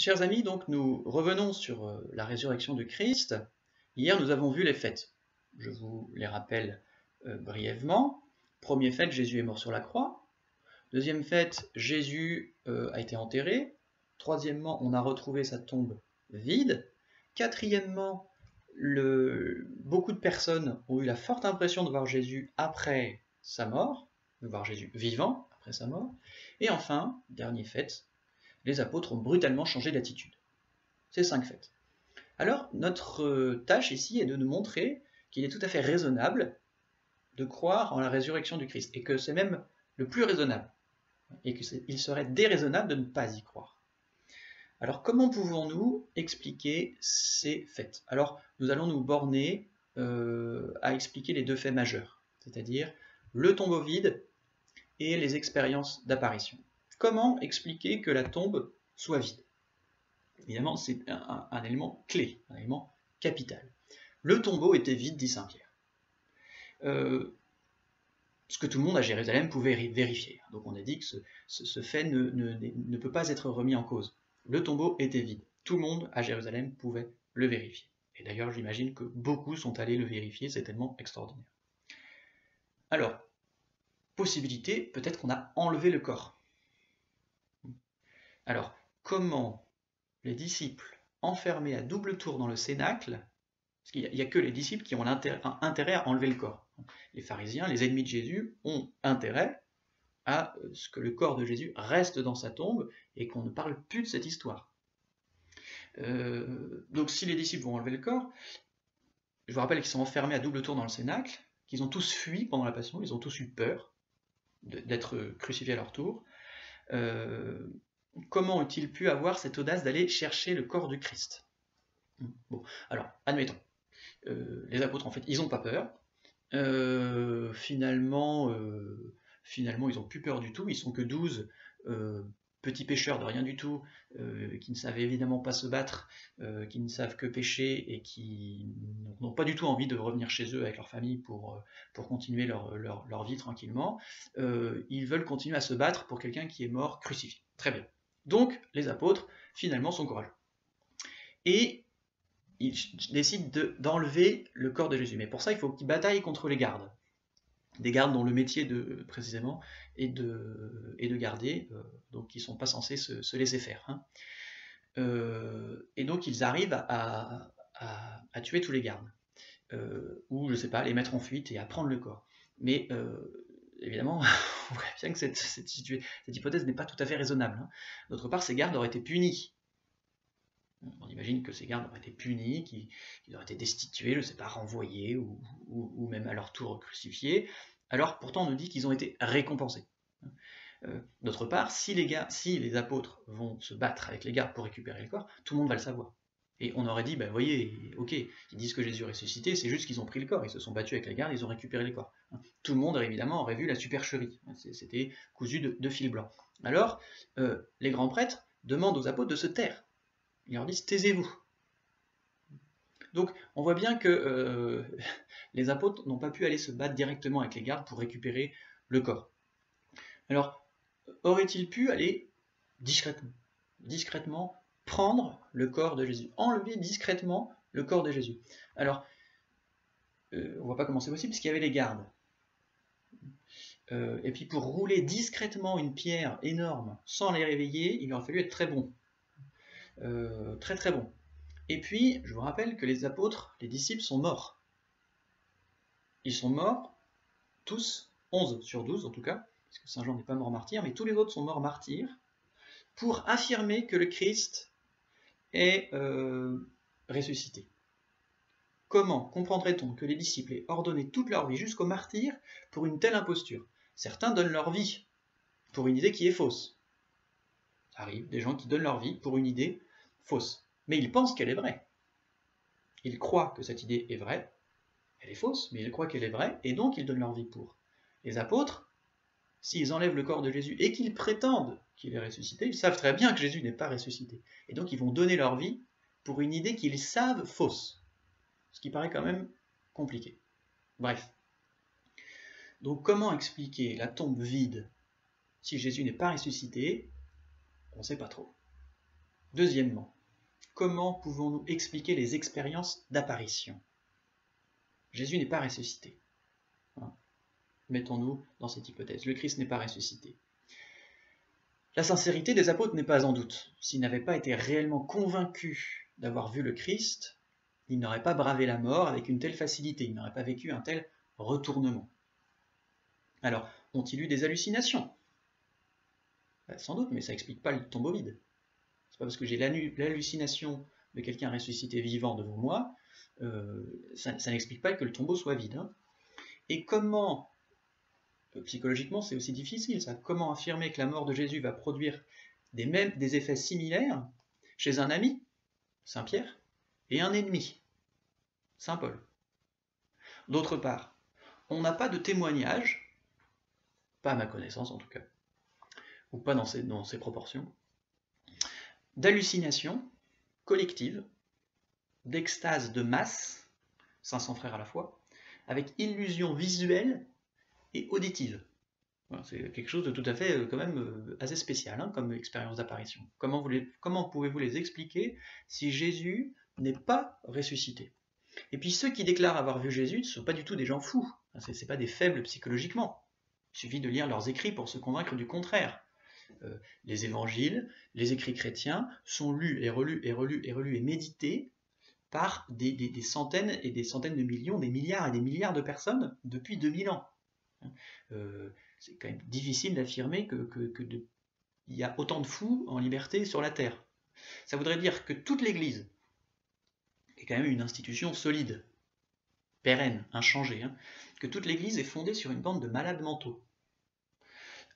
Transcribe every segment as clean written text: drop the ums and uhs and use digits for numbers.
Chers amis, donc nous revenons sur la résurrection de Christ. Hier, nous avons vu les fêtes. Je vous les rappelle brièvement. Premier fête, Jésus est mort sur la croix. Deuxième fête, Jésus a été enterré. Troisièmement, on a retrouvé sa tombe vide. Quatrièmement, beaucoup de personnes ont eu la forte impression de voir Jésus après sa mort, de voir Jésus vivant après sa mort. Et enfin, dernière fête, les apôtres ont brutalement changé d'attitude. Ces 5 fêtes. Alors, notre tâche ici est de nous montrer qu'il est tout à fait raisonnable de croire en la résurrection du Christ, et que c'est même le plus raisonnable, et qu'il serait déraisonnable de ne pas y croire. Alors, comment pouvons-nous expliquer ces fêtes? Alors, nous allons nous borner à expliquer les 2 faits majeurs, c'est-à-dire le tombeau vide et les expériences d'apparition. Comment expliquer que la tombe soit vide? Évidemment, c'est un élément clé, un élément capital. Le tombeau était vide, dit saint Pierre. Ce que tout le monde à Jérusalem pouvait vérifier. Donc on a dit que ce fait ne peut pas être remis en cause. Le tombeau était vide. Tout le monde à Jérusalem pouvait le vérifier. Et d'ailleurs, j'imagine que beaucoup sont allés le vérifier, c'est tellement extraordinaire. Alors, possibilité, peut-être qu'on a enlevé le corps. Alors, comment les disciples enfermés à double tour dans le cénacle, parce qu'il n'y a que les disciples qui ont intérêt à enlever le corps. Les pharisiens, les ennemis de Jésus, ont intérêt à ce que le corps de Jésus reste dans sa tombe et qu'on ne parle plus de cette histoire. Donc si les disciples vont enlever le corps, je vous rappelle qu'ils sont enfermés à double tour dans le cénacle, qu'ils ont tous fui pendant la Passion, ils ont tous eu peur d'être crucifiés à leur tour. Comment ont-ils pu avoir cette audace d'aller chercher le corps du Christ? Bon, alors, admettons. Les apôtres, en fait, ils n'ont pas peur. Finalement, ils n'ont plus peur du tout. Ils sont que 12 petits pêcheurs de rien du tout, qui ne savent évidemment pas se battre, qui ne savent que pêcher et qui n'ont pas du tout envie de revenir chez eux avec leur famille pour continuer leur vie tranquillement. Ils veulent continuer à se battre pour quelqu'un qui est mort crucifié. Très bien. Donc, les apôtres, finalement, sont courageux. Et ils décident d'enlever le corps de Jésus. Mais pour ça, il faut qu'ils bataillent contre les gardes. Des gardes dont le métier, précisément, est de garder, donc ils ne sont pas censés se laisser faire. Hein. Et donc, ils arrivent à tuer tous les gardes. Ou, je ne sais pas, les mettre en fuite et à prendre le corps. Mais évidemment, on voit bien que cette hypothèse n'est pas tout à fait raisonnable. Hein. D'autre part, ces gardes auraient été punis. On imagine que ces gardes auraient été punis, qu'ils auraient été destitués, je ne sais pas, renvoyés, ou même à leur tour crucifiés. Alors, pourtant, on nous dit qu'ils ont été récompensés. D'autre part, si les apôtres vont se battre avec les gardes pour récupérer le corps, tout le monde va le savoir. Et on aurait dit, ben voyez, ok, ils disent que Jésus est ressuscité, c'est juste qu'ils ont pris le corps, ils se sont battus avec les gardes, ils ont récupéré le corps. Tout le monde, évidemment, aurait vu la supercherie. C'était cousu de fil blanc. Alors, les grands prêtres demandent aux apôtres de se taire. Ils leur disent « taisez-vous ». Donc on voit bien que les apôtres n'ont pas pu aller se battre directement avec les gardes pour récupérer le corps. Alors, auraient-ils pu aller discrètement prendre le corps de Jésus, enlever discrètement le corps de Jésus? Alors, on ne voit pas comment c'est possible, parce qu'il y avait les gardes. Et puis pour rouler discrètement une pierre énorme sans les réveiller, il aurait fallu être très bon. Très très bon. Et puis, je vous rappelle que les apôtres, les disciples sont morts. Ils sont morts, tous, 11 sur 12 en tout cas, parce que Saint Jean n'est pas mort martyr, mais tous les autres sont morts martyrs, pour affirmer que le Christ est ressuscité. Comment comprendrait-on que les disciples aient ordonné toute leur vie jusqu'au martyr pour une telle imposture? Certains donnent leur vie pour une idée qui est fausse. Ça arrive, des gens qui donnent leur vie pour une idée fausse. Mais ils pensent qu'elle est vraie. Ils croient que cette idée est vraie, elle est fausse, mais ils croient qu'elle est vraie, et donc ils donnent leur vie pour. Les apôtres, s'ils enlèvent le corps de Jésus et qu'ils prétendent qu'il est ressuscité, ils savent très bien que Jésus n'est pas ressuscité. Et donc ils vont donner leur vie pour une idée qu'ils savent fausse. Ce qui paraît quand même compliqué. Bref. Donc comment expliquer la tombe vide si Jésus n'est pas ressuscité? On ne sait pas trop. Deuxièmement, comment pouvons-nous expliquer les expériences d'apparition? Jésus n'est pas ressuscité. Mettons-nous dans cette hypothèse. Le Christ n'est pas ressuscité. La sincérité des apôtres n'est pas en doute. S'ils n'avaient pas été réellement convaincus d'avoir vu le Christ, ils n'auraient pas bravé la mort avec une telle facilité, ils n'auraient pas vécu un tel retournement. Alors, ont-ils eu des hallucinations? Sans doute, mais ça n'explique pas le tombeau vide. C'est pas parce que j'ai l'hallucination de quelqu'un ressuscité vivant devant moi, ça n'explique pas que le tombeau soit vide. Et comment, psychologiquement c'est aussi difficile ça, comment affirmer que la mort de Jésus va produire des effets similaires chez un ami, Saint Pierre, et un ennemi, Saint Paul? D'autre part, on n'a pas de témoignage, pas à ma connaissance en tout cas, ou pas dans ces proportions, d'hallucinations collectives, d'extase de masse, 500 frères à la fois, avec illusion visuelle et auditive. Voilà, c'est quelque chose de tout à fait quand même assez spécial comme expérience d'apparition. Comment pouvez-vous les expliquer si Jésus n'est pas ressuscité? Et puis ceux qui déclarent avoir vu Jésus ne sont pas du tout des gens fous, ce n'est pas des faibles psychologiquement. Il suffit de lire leurs écrits pour se convaincre du contraire. Les évangiles, les écrits chrétiens sont lus et relus et relus et relus et médités par des centaines et des centaines de millions, des milliards et des milliards de personnes depuis 2000 ans. C'est quand même difficile d'affirmer qu'il y a autant de fous en liberté sur la Terre. Ça voudrait dire que toute l'Église, qui est quand même une institution solide, pérenne, inchangée, que toute l'Église est fondée sur une bande de malades mentaux.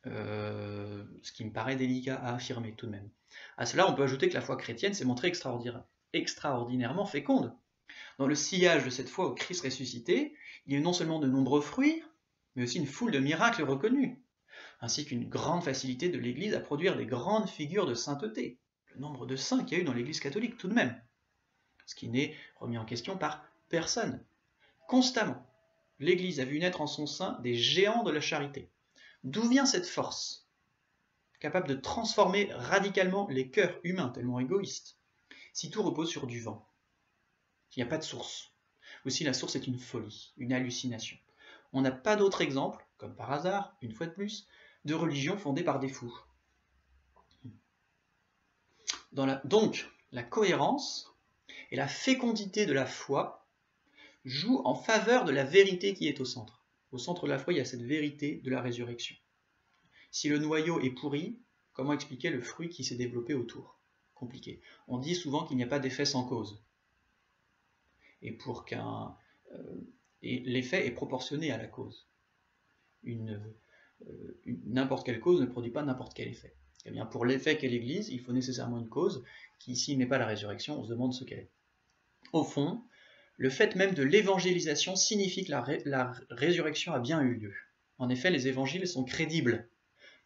Ce qui me paraît délicat à affirmer tout de même. À cela, on peut ajouter que la foi chrétienne s'est montrée extraordinairement féconde. Dans le sillage de cette foi au Christ ressuscité, il y a eu non seulement de nombreux fruits, mais aussi une foule de miracles reconnus, ainsi qu'une grande facilité de l'Église à produire des grandes figures de sainteté, le nombre de saints qu'il y a eu dans l'Église catholique tout de même, ce qui n'est remis en question par personne. Constamment, l'Église a vu naître en son sein des géants de la charité. D'où vient cette force, capable de transformer radicalement les cœurs humains tellement égoïstes, si tout repose sur du vent, s'il n'y a pas de source, ou si la source est une folie, une hallucination? On n'a pas d'autre exemple, comme par hasard, une fois de plus, de religion fondée par des fous. Donc, la cohérence et la fécondité de la foi jouent en faveur de la vérité qui est au centre. Au centre de la foi, il y a cette vérité de la résurrection. Si le noyau est pourri, comment expliquer le fruit qui s'est développé autour? Compliqué. On dit souvent qu'il n'y a pas d'effet sans cause. Et l'effet est proportionné à la cause. N'importe quelle cause ne produit pas n'importe quel effet. Eh bien, pour l'effet qu'est l'Église, il faut nécessairement une cause qui, ici, n'est pas la résurrection, on se demande ce qu'elle est. Au fond, le fait même de l'évangélisation signifie que la résurrection a bien eu lieu. En effet, les évangiles sont crédibles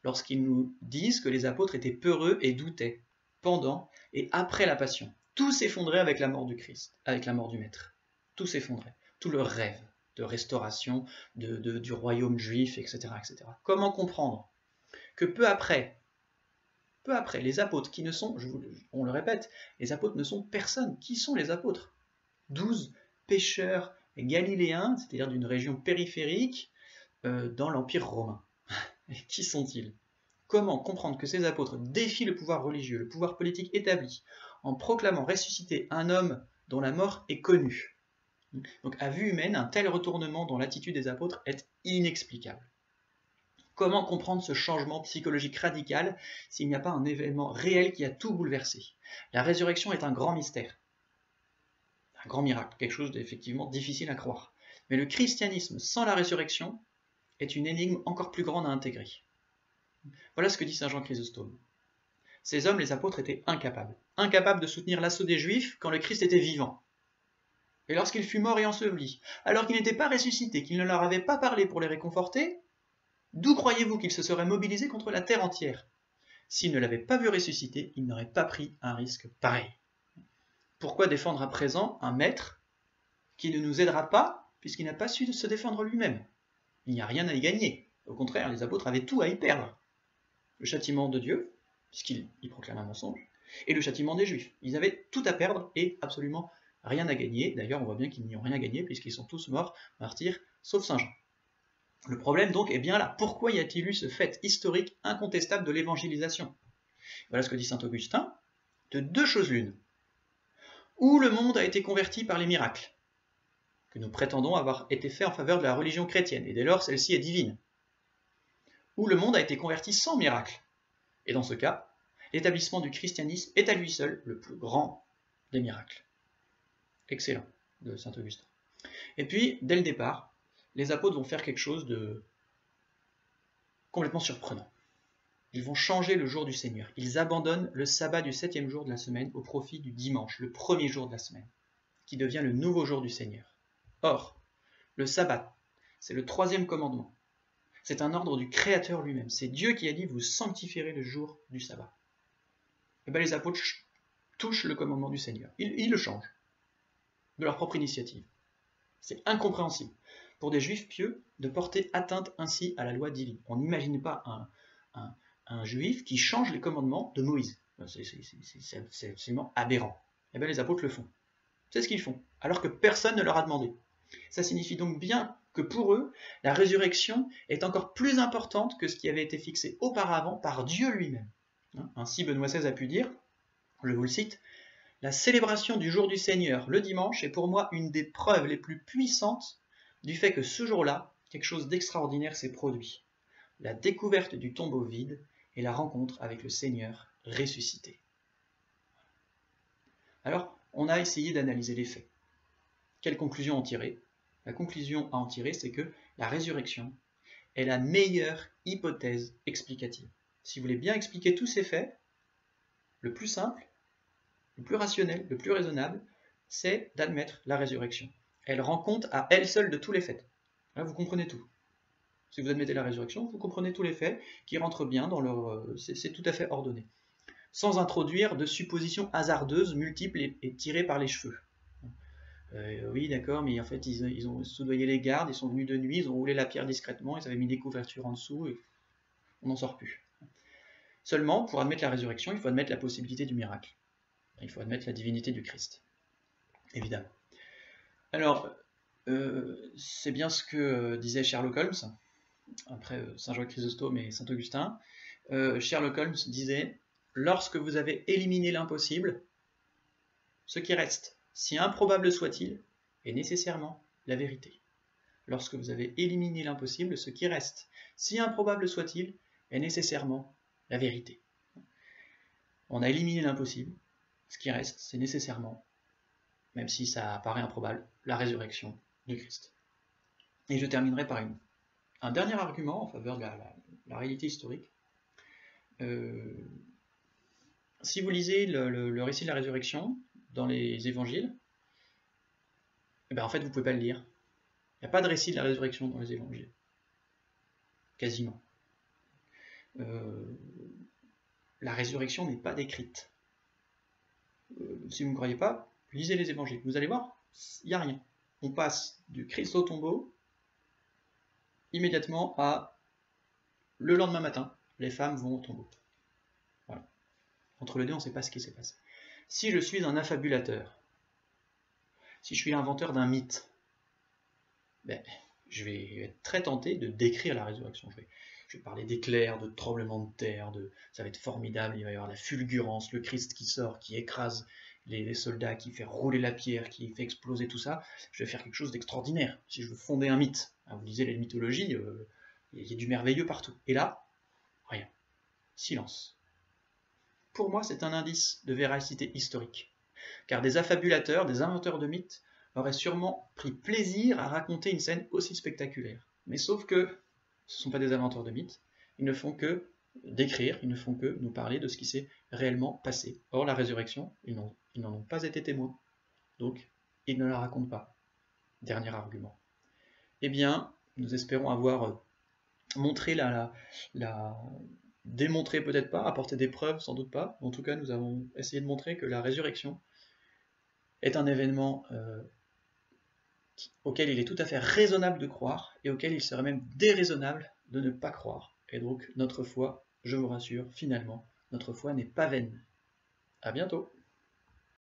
lorsqu'ils nous disent que les apôtres étaient peureux et doutaient pendant et après la passion. Tout s'effondrait avec la mort du Christ, avec la mort du Maître. Tout s'effondrait. Tout leur rêve de restauration du royaume juif, etc., etc. Comment comprendre que peu après, les apôtres qui ne sont, on le répète, les apôtres ne sont personne. Qui sont les apôtres? 12 pêcheurs galiléens, c'est-à-dire d'une région périphérique dans l'Empire romain. Qui sont-ils? Comment comprendre que ces apôtres défient le pouvoir religieux, le pouvoir politique établi, en proclamant ressusciter un homme dont la mort est connue? Donc à vue humaine, un tel retournement dans l'attitude des apôtres est inexplicable. Comment comprendre ce changement psychologique radical s'il n'y a pas un événement réel qui a tout bouleversé? La résurrection est un grand mystère, un grand miracle, quelque chose d'effectivement difficile à croire. Mais le christianisme sans la résurrection est une énigme encore plus grande à intégrer. Voilà ce que dit saint Jean Chrysostome. Ces hommes, les apôtres, étaient incapables de soutenir l'assaut des Juifs quand le Christ était vivant. Et lorsqu'il fut mort et enseveli, alors qu'il n'était pas ressuscité, qu'il ne leur avait pas parlé pour les réconforter, d'où croyez-vous qu'ils se seraient mobilisés contre la terre entière? S'ils ne l'avaient pas vu ressusciter, ils n'auraient pas pris un risque pareil. Pourquoi défendre à présent un maître qui ne nous aidera pas, puisqu'il n'a pas su se défendre lui-même? Il n'y a rien à y gagner. Au contraire, les apôtres avaient tout à y perdre. Le châtiment de Dieu, puisqu'il proclame un mensonge, et le châtiment des Juifs. Ils avaient tout à perdre et absolument rien à gagner. D'ailleurs, on voit bien qu'ils n'y ont rien gagné puisqu'ils sont tous morts, martyrs, sauf Saint Jean. Le problème donc est bien là. Pourquoi y a-t-il eu ce fait historique incontestable de l'évangélisation? Voilà ce que dit saint Augustin. De deux choses l'une. Ou le monde a été converti par les miracles, que nous prétendons avoir été faits en faveur de la religion chrétienne, et dès lors celle-ci est divine. Ou le monde a été converti sans miracle, et dans ce cas, l'établissement du christianisme est à lui seul le plus grand des miracles. Excellent, de saint Augustin. Et puis, dès le départ, les apôtres vont faire quelque chose de complètement surprenant. Ils vont changer le jour du Seigneur. Ils abandonnent le sabbat du 7e jour de la semaine au profit du dimanche, le premier jour de la semaine, qui devient le nouveau jour du Seigneur. Or, le sabbat, c'est le 3e commandement. C'est un ordre du Créateur lui-même. C'est Dieu qui a dit « vous sanctifierez le jour du sabbat ». Et bien les apôtres touchent le commandement du Seigneur. Ils le changent, de leur propre initiative. C'est incompréhensible pour des Juifs pieux de porter atteinte ainsi à la loi divine. On n'imagine pas un Juif qui change les commandements de Moïse. C'est absolument aberrant. Et bien les apôtres le font. C'est ce qu'ils font, alors que personne ne leur a demandé. Ça signifie donc bien que pour eux, la résurrection est encore plus importante que ce qui avait été fixé auparavant par Dieu lui-même. Ainsi Benoît XVI a pu dire, je vous le cite, « La célébration du jour du Seigneur, le dimanche, est pour moi une des preuves les plus puissantes du fait que ce jour-là, quelque chose d'extraordinaire s'est produit. La découverte du tombeau vide et la rencontre avec le Seigneur ressuscité. » Alors, on a essayé d'analyser les faits. Quelle conclusion en tirer? La conclusion à en tirer, c'est que la résurrection est la meilleure hypothèse explicative. Si vous voulez bien expliquer tous ces faits, le plus simple, le plus rationnel, le plus raisonnable, c'est d'admettre la résurrection. Elle rend compte à elle seule de tous les faits. Là, vous comprenez tout. Si vous admettez la résurrection, vous comprenez tous les faits qui rentrent bien dans leur... c'est tout à fait ordonné. Sans introduire de suppositions hasardeuses, multiples et tirées par les cheveux. Oui, d'accord, mais en fait, ils ont soudoyé les gardes, ils sont venus de nuit, ils ont roulé la pierre discrètement, ils avaient mis des couvertures en dessous, et on n'en sort plus. Seulement, pour admettre la résurrection, il faut admettre la possibilité du miracle. Il faut admettre la divinité du Christ, évidemment. Alors, c'est bien ce que disait Sherlock Holmes, après Saint Jean Chrysostome et Saint Augustin. Sherlock Holmes disait « Lorsque vous avez éliminé l'impossible, ce qui reste, si improbable soit-il, est nécessairement la vérité. Lorsque vous avez éliminé l'impossible, ce qui reste, si improbable soit-il, est nécessairement la vérité. » On a éliminé l'impossible, ce qui reste, c'est nécessairement, même si ça paraît improbable, la résurrection du Christ. Et je terminerai par un dernier argument en faveur de la réalité historique. Si vous lisez le récit de la résurrection dans les évangiles, eh bien en fait vous ne pouvez pas le lire. Il n'y a pas de récit de la résurrection dans les évangiles. Quasiment. La résurrection n'est pas décrite. Si vous ne me croyez pas, lisez les évangiles. Vous allez voir, il n'y a rien. On passe du Christ au tombeau immédiatement à le lendemain matin, les femmes vont au tombeau. Voilà. Entre les deux, on ne sait pas ce qui s'est passé. Si je suis un affabulateur, si je suis l'inventeur d'un mythe, ben, je vais être très tenté de décrire la résurrection. Je vais parler d'éclairs, de tremblements de terre, ça va être formidable, il va y avoir la fulgurance, le Christ qui sort, qui écrase les soldats, qui fait rouler la pierre, qui fait exploser tout ça. Je vais faire quelque chose d'extraordinaire, si je veux fonder un mythe. Vous lisez les mythologies, il y a du merveilleux partout. Et là, rien. Silence. Pour moi, c'est un indice de véracité historique. Car des affabulateurs, des inventeurs de mythes, auraient sûrement pris plaisir à raconter une scène aussi spectaculaire. Mais sauf que ce ne sont pas des inventeurs de mythes, ils ne font que décrire, ils ne font que nous parler de ce qui s'est réellement passé. Or, la résurrection, ils n'en ont pas été témoins. Donc, ils ne la racontent pas. Dernier argument. Eh bien, nous espérons avoir montré démontré peut-être pas, apporté des preuves, sans doute pas. En tout cas, nous avons essayé de montrer que la résurrection est un événement auquel il est tout à fait raisonnable de croire et auquel il serait même déraisonnable de ne pas croire. Et donc, notre foi, je vous rassure, finalement, notre foi n'est pas vaine. À bientôt.